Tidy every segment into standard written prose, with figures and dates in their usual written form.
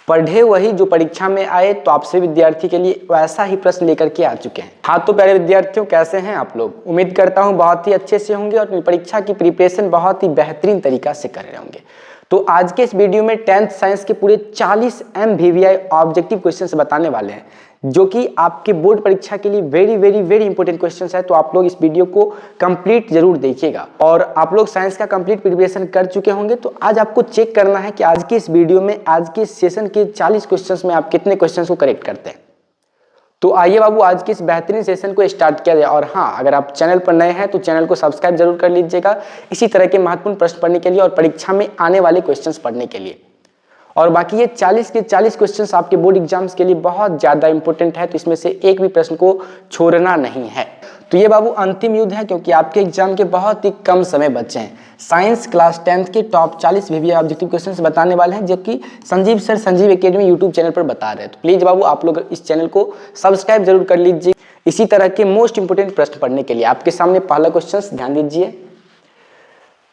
पढ़े वही जो परीक्षा में आए, तो आप सभी विद्यार्थी के लिए वैसा ही प्रश्न लेकर के आ चुके हैं। हाँ तो प्यारे विद्यार्थियों, कैसे हैं आप लोग? उम्मीद करता हूँ बहुत ही अच्छे से होंगे और अपनी परीक्षा की प्रिपरेशन बहुत ही बेहतरीन तरीका से कर रहे होंगे। तो आज के इस वीडियो में 10th साइंस के पूरे 40 MVVI ऑब्जेक्टिव क्वेश्चंस बताने वाले हैं, जो कि आपके बोर्ड परीक्षा के लिए वेरी इंपॉर्टेंट क्वेश्चंस है। तो आप लोग इस वीडियो को कंप्लीट जरूर देखिएगा। और आप लोग साइंस का कंप्लीट प्रिपरेशन कर चुके होंगे, तो आज आपको चेक करना है कि आज के इस वीडियो में, आज के इस सेशन के 40 क्वेश्चंस में आप कितने क्वेश्चंस को करेक्ट करते हैं। तो आइए बाबू, आज के इस बेहतरीन सेशन को स्टार्ट किया जाए। और हाँ, अगर आप चैनल पर नए हैं तो चैनल को सब्सक्राइब जरूर कर लीजिएगा, इसी तरह के महत्वपूर्ण प्रश्न पढ़ने के लिए और परीक्षा में आने वाले क्वेश्चंस पढ़ने के लिए। और बाकी ये 40 के 40 क्वेश्चंस आपके बोर्ड एग्जाम्स के लिए बहुत ज़्यादा इंपॉर्टेंट है, तो इसमें से एक भी प्रश्न को छोड़ना नहीं है। तो ये बाबू अंतिम युद्ध है, क्योंकि आपके एग्जाम के बहुत ही कम समय बचे हैं। साइंस क्लास 10th के टॉप 40 VVI ऑब्जेक्टिव क्वेश्चंस बताने वाले हैं, जो कि Sanjeev sir Sanjeev academy YouTube channel पर बता रहे हैं। तो प्लीज़ बाबू, आप लोग इस चैनल को सब्सक्राइब जरूर कर लीजिए, इसी तरह के मोस्ट इंपोर्टेंट प्रश्न पढ़ने के लिए। आपके सामने पहला क्वेश्चन ध्यान दीजिए।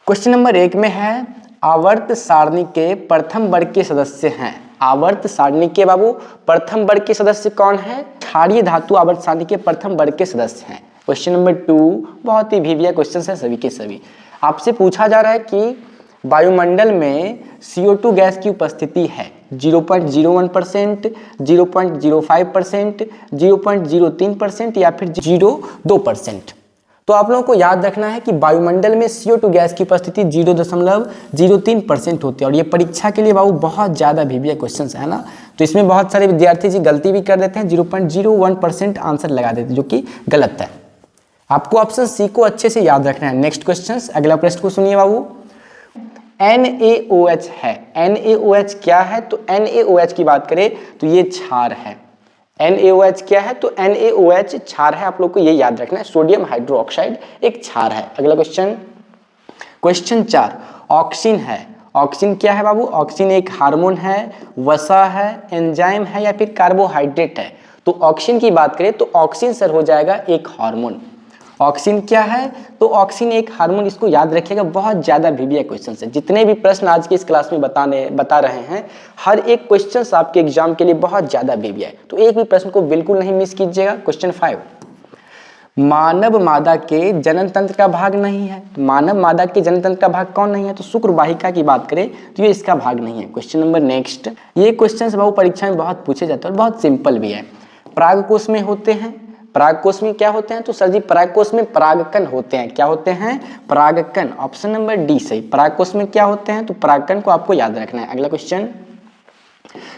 क्वेश्चन नंबर 1 में है, आवर्त सारणी के प्रथम वर्ग के सदस्य हैं। आवर्त सारणी के बाबू प्रथम वर्ग के सदस्य कौन है? क्षारीय धातु आवर्त सारणी के प्रथम वर्ग के सदस्य हैं। क्वेश्चन नंबर 2 बहुत ही VVI क्वेश्चन है सभी के सभी। आपसे पूछा जा रहा है कि वायुमंडल में CO2 गैस की उपस्थिति है 0.01%, 0.05%, 0.03% या फिर 0.2%। तो आप लोगों को याद रखना है कि वायुमंडल में CO2 गैस की उपस्थिति 0.03% होती है। और ये परीक्षा के लिए बाबू बहुत ज़्यादा VVI क्वेश्चन है ना, तो इसमें बहुत सारे विद्यार्थी जी गलती भी कर देते हैं, 0.01% आंसर लगा देते हैं, जो कि गलत है। आपको ऑप्शन सी को अच्छे से याद रखना है। नेक्स्ट क्वेश्चन, अगला प्रश्न को सुनिए बाबू। NaOH है। NaOH क्या है? तो NaOH की बात करें तो ये क्षार है। NaOH क्या है? तो NaOH क्षार है। आप लोग को ये याद रखना है, सोडियम हाइड्रोक्साइड एक क्षार है। अगला क्वेश्चन, क्वेश्चन 4, ऑक्सिन है। ऑक्सिन क्या है बाबू? ऑक्सिन एक हार्मोन है, वसा है, एंजाइम है या फिर कार्बोहाइड्रेट है? तो ऑक्सिन की बात करें तो ऑक्सिन सर हो जाएगा एक हार्मोन। ऑक्सिन क्या है? तो ऑक्सिन एक हार्मोन, इसको याद रखिएगा, बहुत ज्यादा VVI क्वेश्चन है। जितने भी प्रश्न आज की इस क्लास में बता रहे हैं, हर एक क्वेश्चन आपके एग्जाम के लिए बहुत ज्यादा VVI, तो एक भी प्रश्न को बिल्कुल नहीं मिस कीजिएगा। क्वेश्चन 5, मानव मादा के जनन तंत्र का भाग नहीं है। मानव मादा के जनन तंत्र का भाग कौन नहीं है? तो शुक्र वाहिका की बात करें तो ये इसका भाग नहीं है। क्वेश्चन नंबर नेक्स्ट, ये क्वेश्चन बाबू परीक्षा में बहुत पूछे जाते हैं और बहुत सिंपल भी है। परागकोश में होते हैं। परागकोश में क्या होते हैं? तो सर जी परागकोश में परागकण होते हैं। क्या होते हैं? परागकण। ऑप्शन नंबर डी सही। परागकोश में क्या होते हैं? तो परागकण को आपको याद रखना है। अगला क्वेश्चन,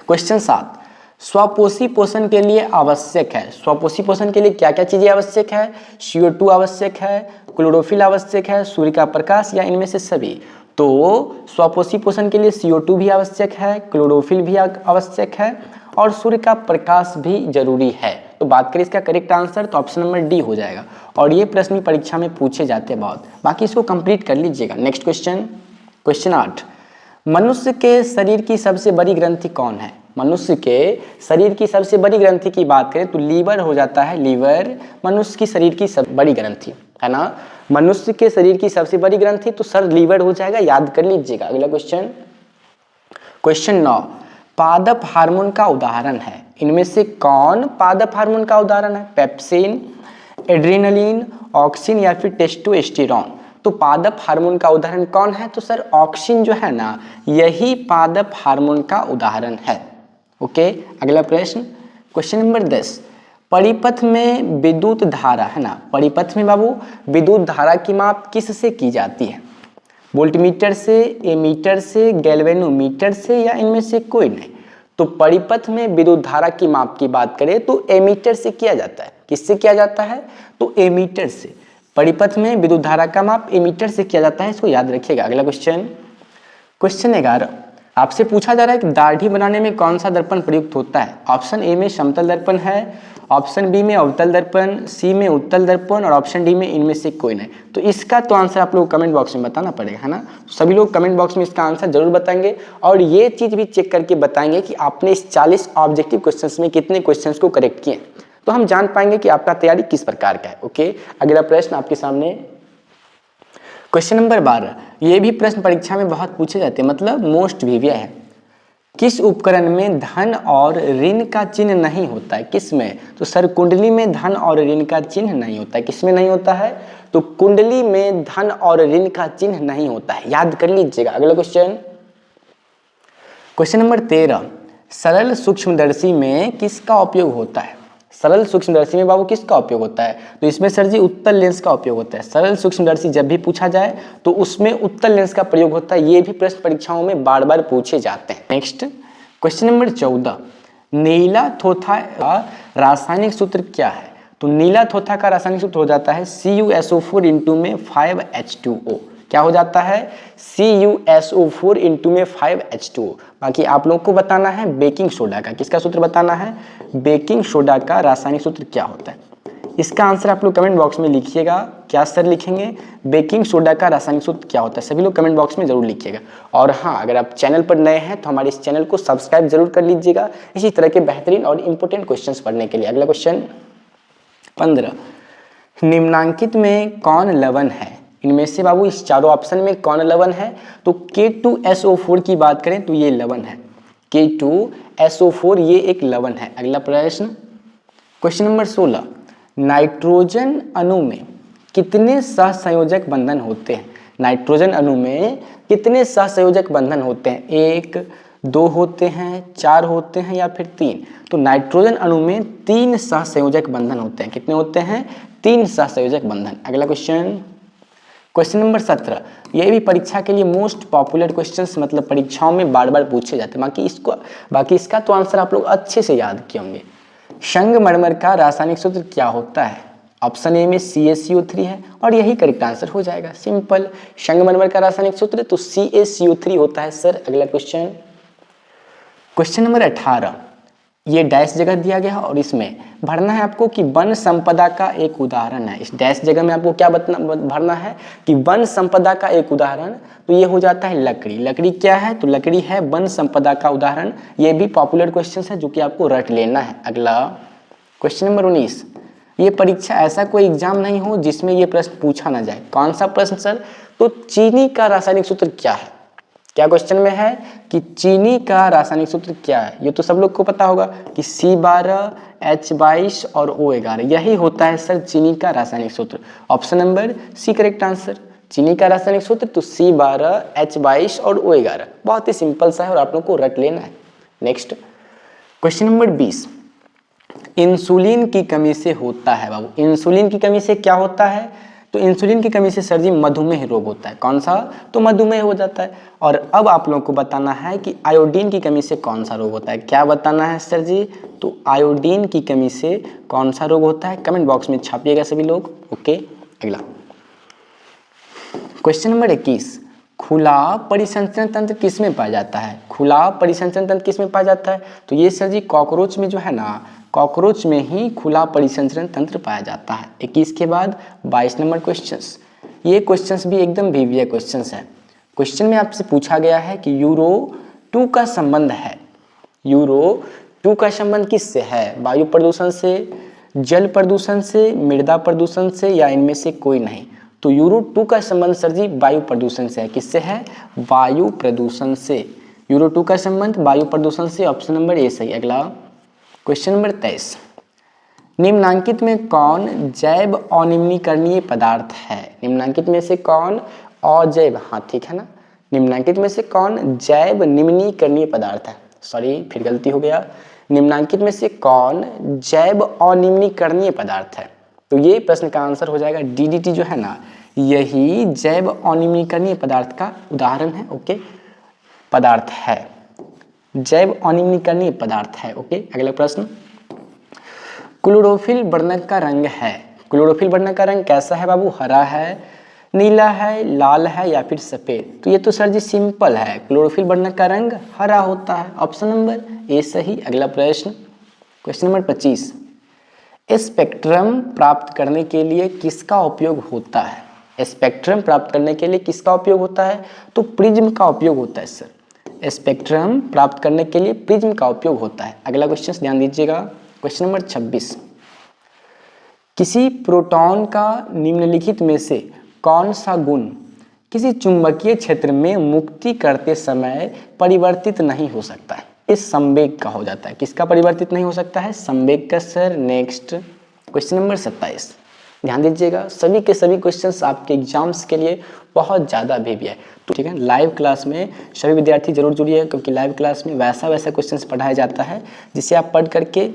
क्वेश्चन 7, स्वपोषी पोषण के लिए आवश्यक है। स्वपोषी पोषण के लिए क्या क्या चीजें आवश्यक है? CO2 आवश्यक है, क्लोरोफिल आवश्यक है, सूर्य का प्रकाश, या इनमें से सभी? तो स्वपोषी पोषण के लिए CO2 भी आवश्यक है, क्लोरोफिल भी आवश्यक है और सूर्य का प्रकाश भी जरूरी है। तो बात करें इसका करेक्ट आंसर, तो ऑप्शन नंबर डी हो जाएगा। और ये प्रश्न परीक्षा में पूछे जाते हैं बहुत, बाकी इसको कंप्लीट कर लीजिएगा। नेक्स्ट क्वेश्चन, क्वेश्चन 8, मनुष्य के शरीर की सबसे बड़ी ग्रंथि कौन है? मनुष्य के शरीर की सबसे बड़ी ग्रंथि की बात करें तो लीवर हो जाता है। लीवर मनुष्य की शरीर की सब बड़ी ग्रंथि है ना। मनुष्य के शरीर की सबसे बड़ी ग्रंथि तो सर लीवर हो जाएगा, याद कर लीजिएगा। अगला क्वेश्चन, क्वेश्चन 9, पादप हार्मोन का उदाहरण है। इनमें से कौन पादप हार्मोन का उदाहरण है? पेप्सिन, एड्रेनलिन, ऑक्सिन या फिर टेस्टोस्टेरोन? तो पादप हार्मोन का उदाहरण कौन है? तो सर ऑक्सिन जो है ना, यही पादप हार्मोन का उदाहरण है। ओके, अगला प्रश्न, क्वेश्चन नंबर 10, परिपथ में विद्युत धारा है ना। परिपथ में बाबू विद्युत धारा की माप किससे की जाती है? वोल्टमीटर से, एमीटर से, गैल्वेनोमीटर से, या इनमें से कोई नहीं? तो परिपथ में विद्युत धारा की माप की बात करें तो एमीटर से किया जाता है। किससे किया जाता है? तो एमीटर से। परिपथ में विद्युत धारा का माप एमीटर से किया जाता है, इसको याद रखिएगा। अगला क्वेश्चन, क्वेश्चन 11, आपसे पूछा जा रहा है कि दाढ़ी बनाने में कौन सा दर्पण प्रयुक्त होता है? ऑप्शन ए में समतल दर्पण है, ऑप्शन बी में अवतल दर्पण, सी में उत्तल दर्पण और ऑप्शन डी में इनमें से कोई नहीं। तो इसका तो आंसर आप लोग कमेंट बॉक्स में बताना पड़ेगा, है ना। सभी लोग कमेंट बॉक्स में इसका आंसर जरूर बताएंगे और ये चीज भी चेक करके बताएंगे कि आपने इस 40 ऑब्जेक्टिव क्वेश्चंस में कितने क्वेश्चंस को करेक्ट किए, तो हम जान पाएंगे कि आपका तैयारी किस प्रकार का है। ओके, अगला प्रश्न आपके सामने, क्वेश्चन नंबर 12। ये भी प्रश्न परीक्षा में बहुत पूछे जाते हैं, मतलब मोस्ट VVI है। किस उपकरण में धन और ऋण का चिन्ह नहीं होता है? किस में? तो सर कुंडली में धन और ऋण का चिन्ह नहीं होता है। किस में नहीं होता है? तो कुंडली में धन और ऋण का चिन्ह नहीं होता है, याद कर लीजिएगा। अगला क्वेश्चन, क्वेश्चन नंबर 13, सरल सूक्ष्मदर्शी में किसका उपयोग होता है? सरल सूक्ष्मदर्शी में बाबू किसका उपयोग होता है? तो इसमें सर जी उत्तल लेंस का उपयोग होता है। सरल सूक्ष्मदर्शी जब भी पूछा जाए तो उसमें उत्तल लेंस का प्रयोग होता है। ये भी प्रश्न परीक्षाओं में बार बार पूछे जाते हैं। नेक्स्ट क्वेश्चन नंबर 14, नीला थोथा का रासायनिक सूत्र क्या है? तो नीला थोथा का रासायनिक सूत्र हो जाता है CuSO4 इंटू में 5H2O। क्या हो जाता है? CuSO4 इंटू में 5H2O। बाकी आप लोगों को बताना है बेकिंग सोडा का, किसका सूत्र बताना है? बेकिंग सोडा का रासायनिक सूत्र क्या होता है? इसका आंसर आप लोग कमेंट बॉक्स में लिखिएगा। क्या सर लिखेंगे? बेकिंग सोडा का रासायनिक सूत्र क्या होता है? सभी लोग कमेंट बॉक्स में जरूर लिखिएगा। और हाँ, अगर आप चैनल पर नए हैं तो हमारे इस चैनल को सब्सक्राइब जरूर कर लीजिएगा इसी तरह के बेहतरीन और इंपॉर्टेंट क्वेश्चंस पढ़ने के लिए। अगला क्वेश्चन 15, निम्नांकित में कौन लवण है? इनमें से बाबू इस चारों ऑप्शन में कौन लवण है? तो K2SO4 की बात करें तो ये लवण है। K2SO4 ये एक लवण है। अगला प्रश्न, क्वेश्चन नंबर 16, नाइट्रोजन अणु में कितने सहसंयोजक बंधन होते हैं? नाइट्रोजन अणु में कितने सहसंयोजक बंधन होते हैं? 1, 2 होते हैं, 4 होते हैं या फिर 3? तो नाइट्रोजन अणु में 3 सहसंयोजक बंधन होते हैं। कितने होते हैं? 3 सहसंयोजक बंधन। अगला क्वेश्चन, क्वेश्चन नंबर 17, ये भी परीक्षा के लिए मोस्ट पॉपुलर क्वेश्चंस, मतलब परीक्षाओं में बार बार पूछे जाते हैं। बाकी इसका तो आंसर आप लोग अच्छे से याद किए होंगे। संगमरमर का रासायनिक सूत्र क्या होता है? ऑप्शन ए में CaCO3 है और यही करेक्ट आंसर हो जाएगा। सिंपल, संगमरमर का रासायनिक सूत्र तो CaCO3 होता है सर। अगला क्वेश्चन, क्वेश्चन नंबर 18, ये डैश जगह दिया गया है और इसमें भरना है आपको कि वन संपदा का एक उदाहरण है। इस डैश जगह में आपको क्या भरना है कि वन संपदा का एक उदाहरण, तो ये हो जाता है लकड़ी। लकड़ी क्या है? तो लकड़ी है वन संपदा का उदाहरण। ये भी पॉपुलर क्वेश्चन है जो कि आपको रट लेना है। अगला क्वेश्चन नंबर 19, ये परीक्षा ऐसा कोई एग्जाम नहीं हो जिसमें ये प्रश्न पूछा ना जाए। कौन सा प्रश्न सर? तो चीनी का रासायनिक सूत्र क्या है? क्या क्वेश्चन में है कि चीनी का रासायनिक सूत्र क्या है? ये तो सब लोग को पता होगा कि C12, H22 और O11, यही होता है सर चीनी का रासायनिक सूत्र। Option number C correct answer. चीनी का रासायनिक सूत्र तो C12, H22 और O11। बहुत ही सिंपल सा है और आप लोग को रट लेना है। नेक्स्ट क्वेश्चन नंबर 20, इंसुलिन की कमी से होता है बाबू। इंसुलिन की कमी से क्या होता है? तो इंसुलिन की कमी से सर जी मधुमेह रोग होता है। कौन सा? तो मधुमेह हो जाता है। और अब आप लोगों को बताना है कि आयोडीन की कमी से कौन सा रोग होता है। क्या बताना है सर जी? तो आयोडीन की कमी से कौन सा रोग होता है? कमेंट बॉक्स में छापिएगा सभी लोग। ओके, अगला क्वेश्चन नंबर 21, खुला परिसंचरण तंत्र किस में पाया जाता है? खुला परिसंचरण तंत्र किस में पाया जाता है? तो ये सर जी कॉकरोच में जो है ना, कॉकरोच में ही खुला परिसंचरण तंत्र पाया जाता है। 21 के बाद 22 नंबर क्वेश्चंस। ये क्वेश्चंस भी एकदम वीवीआई क्वेश्चंस है। क्वेश्चन में आपसे पूछा गया है कि यूरो 2 का संबंध है। यूरो 2 का संबंध किससे है? वायु प्रदूषण से, जल प्रदूषण से, मृदा प्रदूषण से या इनमें से कोई नहीं? तो यूरो 2 का संबंध सर जी वायु प्रदूषण से है। किससे है? वायु प्रदूषण से। यूरो 2 का संबंध वायु प्रदूषण से। ऑप्शन नंबर ए सही। अगला क्वेश्चन नंबर 23, निम्नांकित में कौन जैव अनिम्नीकरणीय पदार्थ है? निम्नांकित में से कौन अजैव, हाँ ठीक है ना, निम्नांकित में से कौन जैव निम्नीकरणीय पदार्थ है? सॉरी, फिर गलती हो गया। निम्नांकित में से कौन जैव अनिम्नीकरणीय पदार्थ है? तो ये प्रश्न का आंसर हो जाएगा DDT जो है ना, यही जैव अनिम्नीकरणीय पदार्थ का उदाहरण है। ओके, पदार्थ है, जैव अनिम्नीकरणीय पदार्थ है। ओके, अगला प्रश्न, क्लोरोफिल वर्णक का रंग है। क्लोरोफिल वर्णक का रंग कैसा है बाबू? हरा है, नीला है, लाल है या फिर सफेद? तो ये तो सर जी सिंपल है, क्लोरोफिल वर्णक का रंग हरा होता है। ऑप्शन नंबर ए सही। अगला प्रश्न, क्वेश्चन नंबर 25, स्पेक्ट्रम प्राप्त करने के लिए किसका उपयोग होता है? स्पेक्ट्रम प्राप्त करने के लिए किसका उपयोग होता है? तो प्रिज्म का उपयोग होता है सर। स्पेक्ट्रम प्राप्त करने के लिए प्रिज्म का उपयोग होता है। अगला क्वेश्चन ध्यान दीजिएगा, क्वेश्चन नंबर 26, किसी प्रोटॉन का निम्नलिखित में से कौन सा गुण किसी चुंबकीय क्षेत्र में मुक्ति करते समय परिवर्तित नहीं हो सकता है? इस संवेग का हो जाता है। किसका परिवर्तित नहीं हो सकता है? संवेग का सर। नेक्स्ट क्वेश्चन नंबर 27, ध्यान दीजिएगा, सभी के सभी क्वेश्चंस आपके एग्जाम्स के लिए बहुत ज़्यादा बेबी है, तो ठीक है। लाइव क्लास में सभी विद्यार्थी जरूर जुड़िए, क्योंकि लाइव क्लास में वैसा क्वेश्चंस पढ़ाया जाता है जिसे आप पढ़ करके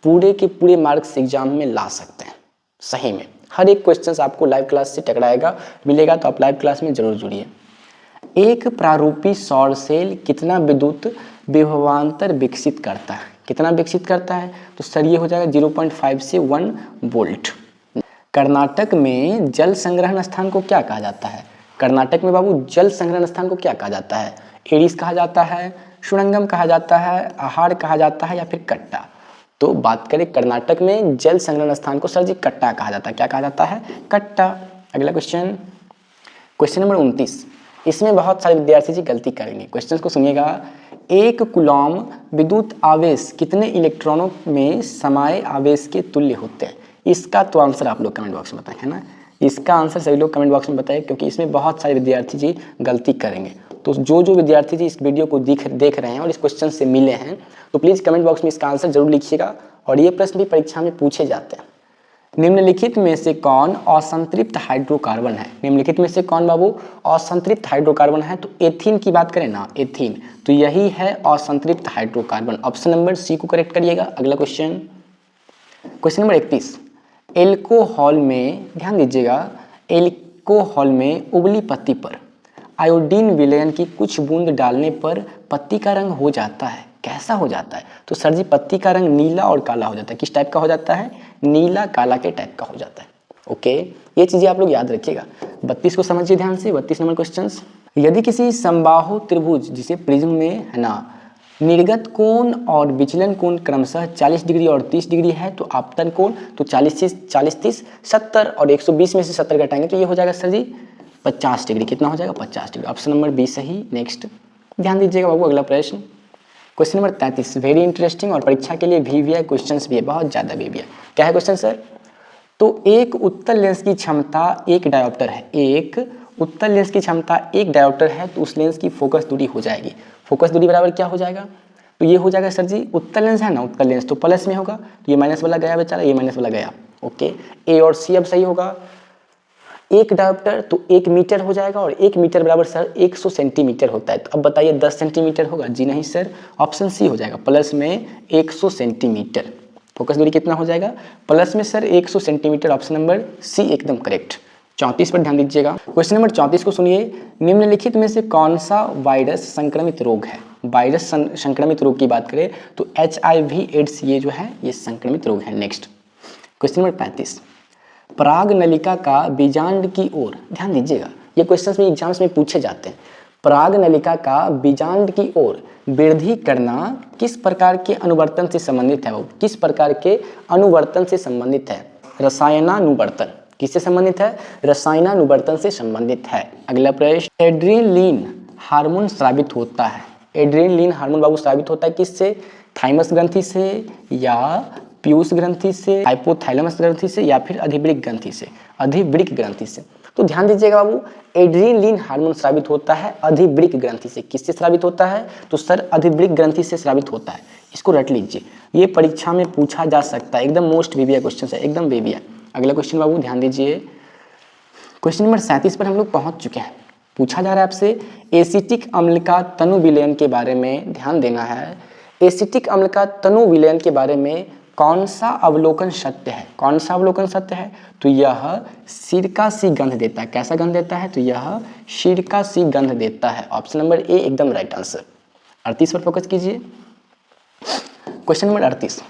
पूरे के पूरे मार्क्स एग्जाम में ला सकते हैं। सही में हर एक क्वेश्चंस आपको लाइव क्लास से टकराएगा मिलेगा, तो आप लाइव क्लास में जरूर जुड़िए। एक प्रारूपी सौर सेल कितना विद्युत विभवांतर विकसित करता है? कितना विकसित करता है? तो सर ये हो जाएगा 0.5 से 1 वोल्ट। कर्नाटक में जल संग्रहण स्थान को क्या कहा जाता है? कर्नाटक में बाबू जल संग्रहण स्थान को क्या कहा जाता है? एडिस कहा जाता है, सुरंगम कहा जाता है, आहार कहा जाता है, या फिर कट्टा? तो बात करें कर्नाटक में जल संग्रहण स्थान को सर जी कट्टा कहा जाता है। क्या कहा जाता है? कट्टा। अगला क्वेश्चन, क्वेश्चन नंबर 29, इसमें बहुत सारे विद्यार्थी जी गलती करेंगे। क्वेश्चन को सुनिएगा, एक कूलॉम विद्युत आवेश कितने इलेक्ट्रॉनों में समाये आवेश के तुल्य होते हैं? इसका तो आंसर आप लोग कमेंट बॉक्स में बताएं, है ना। इसका आंसर सभी लोग कमेंट बॉक्स में बताएं, क्योंकि इसमें बहुत सारे विद्यार्थी जी गलती करेंगे। तो जो विद्यार्थी जी इस वीडियो को देख रहे हैं और इस क्वेश्चन से मिले हैं, तो प्लीज़ कमेंट बॉक्स में इसका आंसर जरूर लिखिएगा। और ये प्रश्न भी परीक्षा में पूछे जाते हैं। निम्नलिखित में से कौन असंतृप्त हाइड्रोकार्बन है? निम्नलिखित में से कौन बाबू असंतृप्त हाइड्रोकार्बन है? तो एथीन की बात करें ना, एथीन, तो यही है असंतृप्त हाइड्रोकार्बन। ऑप्शन नंबर सी को करेक्ट करिएगा। अगला क्वेश्चन, क्वेश्चन नंबर 31, एल्कोहल में, ध्यान दीजिएगा, एल्कोहल में उबली पत्ती पर आयोडीन विलयन की कुछ बूंद डालने पर पत्ती का रंग हो जाता है। कैसा हो जाता है? तो सर जी पत्ती का रंग नीला और काला हो जाता है। किस टाइप का हो जाता है? नीला काला के टाइप का हो जाता है। ओके, ये चीजें आप लोग याद रखिएगा। 32 को समझिए ध्यान से। 32 नंबर क्वेश्चन, यदि किसी समबाहु त्रिभुज जिसे प्रिज्म में है ना, निर्गत कोण और विचलन कोण क्रमशः 40 डिग्री और 30 डिग्री है, तो आपतन कोण तो 40 30 70, और 120 में से 70 घटाएंगे तो ये हो जाएगा सर जी 50 डिग्री। कितना हो जाएगा? 50 डिग्री। ऑप्शन नंबर बी सही। नेक्स्ट ध्यान दीजिएगा बाबू, अगला प्रश्न, क्वेश्चन नंबर 33, वेरी इंटरेस्टिंग और परीक्षा के लिए भी है, क्वेश्चंस भी है, बहुत ज़्यादा भी है। क्या है क्वेश्चन सर? तो एक उत्तल लेंस की क्षमता एक डायोप्टर है, एक उत्तल लेंस की क्षमता एक डायोप्टर है, तो उस लेंस की फोकस दूरी हो जाएगी, फोकस दूरी बराबर क्या हो जाएगा? तो ये हो जाएगा सर जी, उत्तल लेंस है ना, उत्तल लेंस तो प्लस में होगा, तो ये माइनस वाला गया बेचारा, ये माइनस वाला गया। ओके, ए और सी अब सही होगा। एक डायोप्टर तो 1 मीटर हो जाएगा, और 1 मीटर बराबर सर 100 सेंटीमीटर होता है। तो अब बताइए 10 सेंटीमीटर होगा? जी नहीं सर, ऑप्शन सी हो जाएगा, प्लस में 100 सेंटीमीटर। फोकस दूरी कितना हो जाएगा? प्लस में sir 100 centimetre. Option number C एकदम करेक्ट। 34 पर ध्यान दीजिएगा। क्वेश्चन नंबर 34 को सुनिए, निम्नलिखित में से कौन सा वायरस संक्रमित रोग है? वायरस संक्रमित रोग की बात करें तो HIV एड्स ये जो है ये संक्रमित रोग है। नेक्स्ट क्वेश्चन नंबर 35, पराग नलिका का बीजांड की ओर, ध्यान दीजिएगा, ये क्वेश्चंस में एग्जाम्स में पूछे जाते हैं। पराग नलिका का बीजांड की ओर वृद्धि करना किस प्रकार के अनुवर्तन से संबंधित है? वो किस प्रकार के अनुवर्तन से संबंधित है? रसायनानुवर्तन। किससे संबंधित है? रसायनानुवर्तन से संबंधित है। अगला प्रश्न, एड्रेनलिन हार्मोन स्रावित होता है। एड्रेनलिन हार्मोन बाबू स्रावित होता है किससे? थाइमस ग्रंथि से, या पीयूष ग्रंथि से, हाइपोथैलेमस ग्रंथि से, या फिर अधिवृक्क ग्रंथि से? अधिवृक्क ग्रंथि से। तो ध्यान दीजिएगा बाबू, एड्रेनलिन हार्मोन स्रावित होता है अधिवृक्क ग्रंथि से। किससे स्रावित होता है? तो सर अधिवृक्क ग्रंथि से स्रावित होता है। इसको रट लीजिए, ये परीक्षा में पूछा जा सकता है, एकदम मोस्ट बेबिया क्वेश्चन है, एकदम बेबिया। अगला क्वेश्चन बाबू ध्यान दीजिए, क्वेश्चन नंबर 37 पर हम लोग पहुंच चुके हैं। पूछा जा रहा है आपसे एसिटिक अम्ल का तनु विलयन के बारे में ध्यान देना है। एसिटिक अम्ल का तनु विलयन के बारे में कौन सा अवलोकन सत्य है? कौन सा अवलोकन सत्य है? तो यह सिरका सी गंध देता है। कैसा गंध देता है? तो यह सिरका सी गंध देता है। ऑप्शन नंबर ए एकदम राइट आंसर। 38 पर फोकस कीजिए। क्वेश्चन नंबर 38,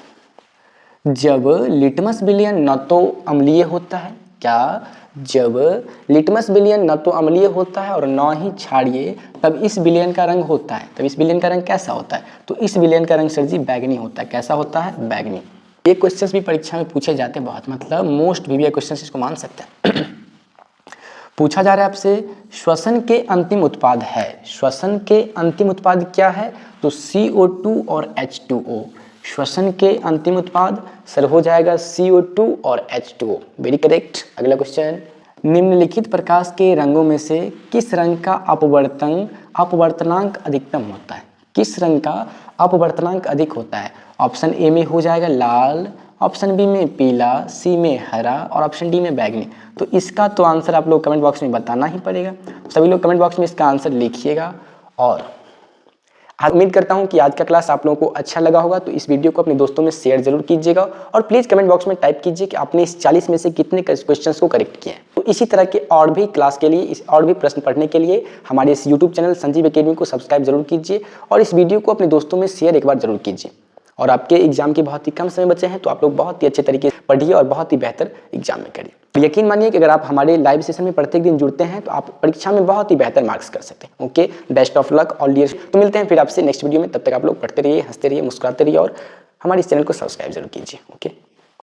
जब लिटमस विलयन न तो अम्लीय होता है, क्या? जब लिटमस विलयन न तो अम्लीय होता है और न ही क्षारीय, तब इस विलयन का रंग होता है। तब इस विलयन का रंग कैसा होता है? तो इस विलयन का रंग सर जी बैगनी होता है। कैसा होता है? बैगनी। ये क्वेश्चंस भी परीक्षा में पूछे जाते हैं बहुत, मतलब मोस्ट वीवियर क्वेश्चंस इसको मान सकते हैं। पूछा जा रहा है आपसे श्वसन के अंतिम उत्पाद है। श्वसन के अंतिम उत्पाद क्या है? तो CO2 और H2O। श्वसन के अंतिम उत्पाद सर हो जाएगा CO2 और H2O। Very correct. अगला क्वेश्चन, निम्नलिखित प्रकाश के रंगों में से किस रंग का अपवर्तनांक अधिकतम होता है? किस रंग का अपवर्तनांक अधिक होता है? ऑप्शन ए में हो जाएगा लाल, ऑप्शन बी में पीला, सी में हरा और ऑप्शन डी में बैगनी। तो इसका तो आंसर आप लोग कमेंट बॉक्स में बताना ही पड़ेगा। सभी लोग कमेंट बॉक्स में इसका आंसर लिखिएगा। और उम्मीद करता हूं कि आज का क्लास आप लोगों को अच्छा लगा होगा, तो इस वीडियो को अपने दोस्तों में शेयर जरूर कीजिएगा और प्लीज़ कमेंट बॉक्स में टाइप कीजिए कि आपने इस 40 में से कितने क्वेश्चंस को करेक्ट किया है। तो इसी तरह के और भी क्लास के लिए, और भी प्रश्न पढ़ने के लिए हमारे इस यूट्यूब चैनल संजीव एकेडमी को सब्सक्राइब जरूर कीजिए और इस वीडियो को अपने दोस्तों में शेयर एक बार जरूर कीजिए। और आपके एग्जाम के बहुत ही कम समय बचे हैं, तो आप लोग बहुत ही अच्छे तरीके से पढ़िए और बहुत ही बेहतर एग्जाम में करिए। तो यकीन मानिए कि अगर आप हमारे लाइव सेशन में प्रत्येक दिन जुड़ते हैं तो आप परीक्षा में बहुत ही बेहतर मार्क्स कर सकते हैं। Okay, best of luck all dear. तो मिलते हैं फिर आपसे नेक्स्ट वीडियो में। तब तक आप लोग पढ़ते रहिए, हंसते रहिए, मुस्कुराते रहिए और हमारे इस चैनल को सब्सक्राइब जरूर कीजिए। ओके।